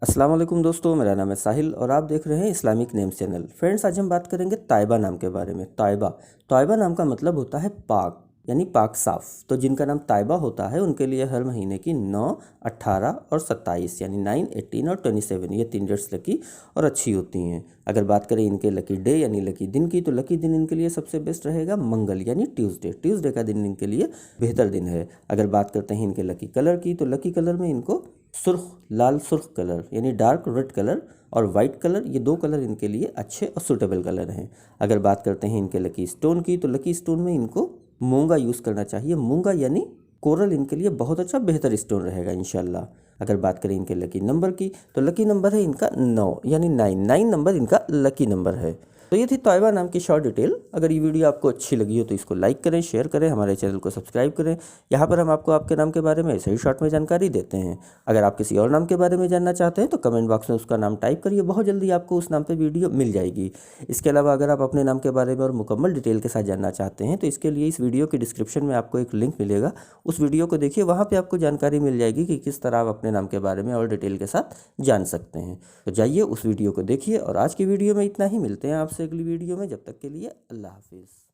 अस्सलाम वालेकुम दोस्तों, मेरा नाम है साहिल और आप देख रहे हैं इस्लामिक नेम्स चैनल। फ्रेंड्स, आज हम बात करेंगे ताइबा नाम के बारे में। ताइबा नाम का मतलब होता है पाक, यानी पाक साफ़। तो जिनका नाम ताइबा होता है उनके लिए हर महीने की 9, 18 और 27 यानी 9, 18 और 27 ये 3 डेट्स लकी और अच्छी होती हैं। अगर बात करें इनके लकी डे यानी लकी दिन की, तो लकी दिन इनके लिए सबसे बेस्ट रहेगा मंगल यानी ट्यूसडे का दिन इनके लिए बेहतर दिन है। अगर बात करते हैं इनके लकी कलर की, तो लकी कलर में इनको सुर्ख लाल सुर्ख कलर यानी डार्क रेड कलर और वाइट कलर, ये 2 कलर इनके लिए अच्छे और सूटेबल कलर हैं। अगर बात करते हैं इनके लकी स्टोन की, तो लकी स्टोन में इनको मूंगा यूज़ करना चाहिए। मूंगा यानी कोरल इनके लिए बहुत अच्छा बेहतर स्टोन रहेगा इंशाल्लाह। अगर बात करें इनके लकी नंबर की, तो लकी नंबर है इनका 9 यानी 9 नंबर इनका लकी नंबर है। तो ये थी ताइबा नाम की शॉर्ट डिटेल। अगर ये वीडियो आपको अच्छी लगी हो तो इसको लाइक करें, शेयर करें, हमारे चैनल को सब्सक्राइब करें। यहाँ पर हम आपको आपके नाम के बारे में ऐसे ही शॉर्ट में जानकारी देते हैं। अगर आप किसी और नाम के बारे में जानना चाहते हैं तो कमेंट बॉक्स में उसका नाम टाइप करिए, बहुत जल्दी आपको उस नाम पर वीडियो मिल जाएगी। इसके अलावा अगर आप अपने नाम के बारे में और मुकम्मल डिटेल के साथ जानना चाहते हैं तो इसके लिए इस वीडियो के डिस्क्रिप्शन में आपको एक लिंक मिलेगा, उस वीडियो को देखिए, वहाँ पर आपको जानकारी मिल जाएगी कि किस तरह आप अपने नाम के बारे में और डिटेल के साथ जान सकते हैं। तो जाइए उस वीडियो को देखिए। और आज की वीडियो में इतना ही, मिलते हैं आपसे अगली वीडियो में। जब तक के लिए अल्लाह हाफिज़।